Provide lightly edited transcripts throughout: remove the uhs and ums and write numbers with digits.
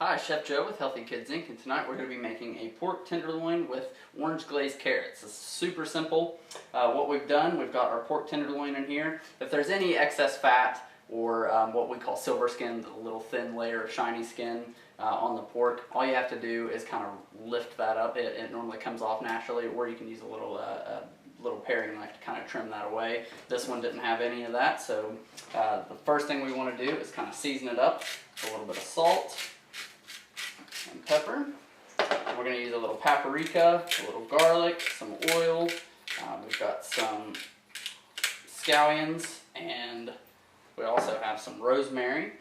Hi, Chef Joe with Healthy Kids Inc. And tonight we're going to be making a pork tenderloin with orange glazed carrots. It's super simple. What we've done, we've got our pork tenderloin in here. If there's any excess fat or what we call silver skin, the little thin layer of shiny skin on the pork, all you have to do is kind of lift that up. It normally comes off naturally, or you can use a little paring knife to kind of trim that away. This one didn't have any of that, so the first thing we want to do is kind of season it up with a little bit of salt and pepper. We're going to use a little paprika, a little garlic, some oil. We've got some scallions, and we also have some rosemary.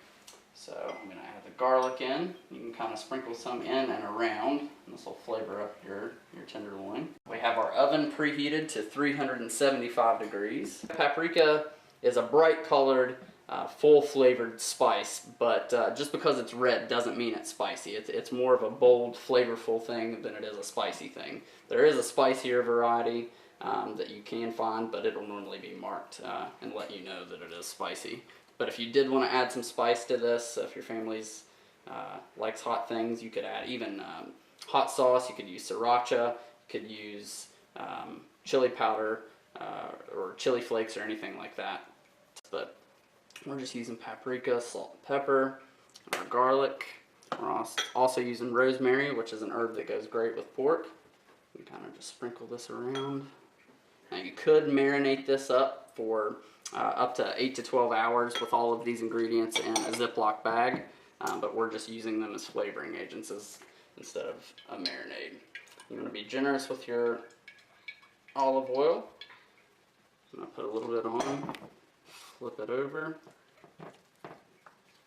So I'm going to add the garlic in. You can kind of sprinkle some in and around, and this will flavor up your tenderloin. We have our oven preheated to 375 degrees. Paprika is a bright colored, full flavored spice, but just because it's red doesn't mean it's spicy. It's more of a bold, flavorful thing than it is a spicy thing. There is a spicier variety that you can find, but it'll normally be marked and let you know that it is spicy. But if you did want to add some spice to this, if your family's likes hot things, you could add even hot sauce. You could use sriracha, you could use chili powder or chili flakes or anything like that. But we're just using paprika, salt and pepper, our garlic. We're also using rosemary, which is an herb that goes great with pork. You kind of just sprinkle this around. Now you could marinate this up for up to 8 to 12 hours with all of these ingredients in a Ziploc bag, but we're just using them as flavoring agents instead of a marinade. You want to be generous with your olive oil. I'm going to put a little bit on, flip it over,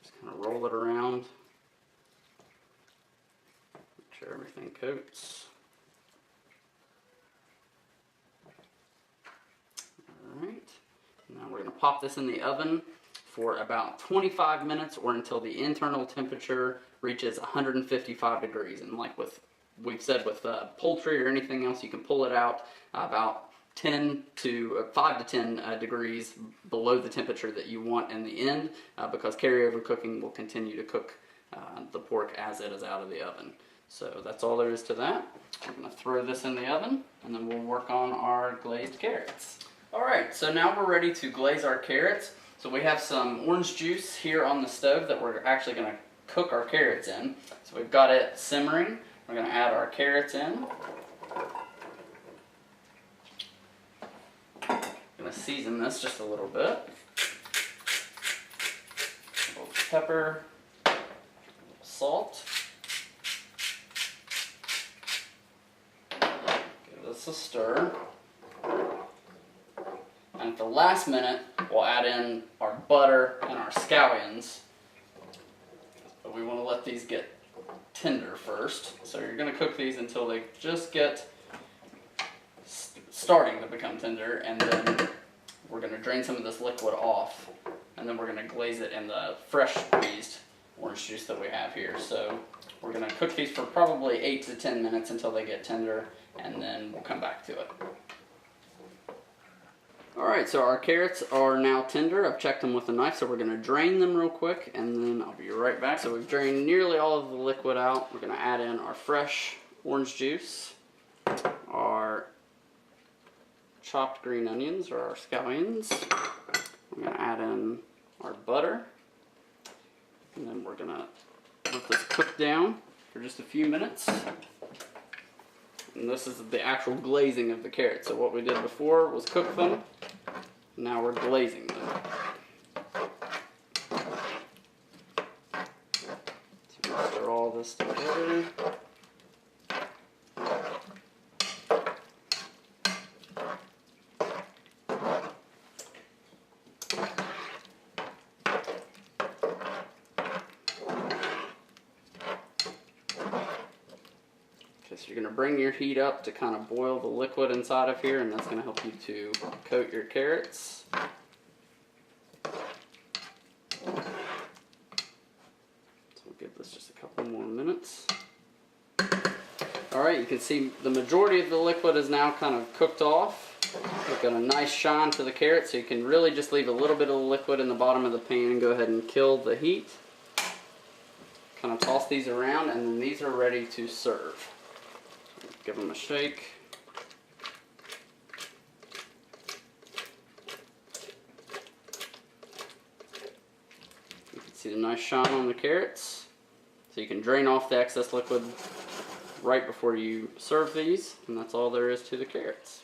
just kind of roll it around, make sure everything coats. Alright, now we're going to pop this in the oven for about 25 minutes or until the internal temperature reaches 155 degrees. And like we've said with poultry or anything else, you can pull it out about 5 to 10 degrees below the temperature that you want in the end, because carryover cooking will continue to cook the pork as it is out of the oven. So that's all there is to that. I'm going to throw this in the oven, and then we'll work on our glazed carrots. Alright, so now we're ready to glaze our carrots. So we have some orange juice here on the stove that we're actually going to cook our carrots in. So we've got it simmering. We're going to add our carrots in. I'm going to season this just a little bit. A little pepper, a little salt. Give this a stir. And at the last minute, we'll add in our butter and our scallions. But we want to let these get tender first. So you're going to cook these until they just get starting to become tender, and then we're going to drain some of this liquid off, and then we're going to glaze it in the fresh squeezed orange juice that we have here. So we're going to cook these for probably 8 to 10 minutes until they get tender, and then we'll come back to it. Alright, so our carrots are now tender. I've checked them with a knife, so we're going to drain them real quick, and then I'll be right back. So we've drained nearly all of the liquid out. We're going to add in our fresh orange juice, our chopped green onions, or our scallions. We're going to add in our butter, and then we're going to let this cook down for just a few minutes. And this is the actual glazing of the carrots. So what we did before was cook them. Now we're glazing them. So we'll stir all this together. So you're going to bring your heat up to kind of boil the liquid inside of here, and that's going to help you to coat your carrots. So we'll give this just a couple more minutes. Alright, you can see the majority of the liquid is now kind of cooked off. We've got a nice shine to the carrot, so you can really just leave a little bit of liquid in the bottom of the pan and go ahead and kill the heat. kind of toss these around, and then these are ready to serve. Give them a shake. You can see the nice shine on the carrots. So you can drain off the excess liquid right before you serve these, and that's all there is to the carrots.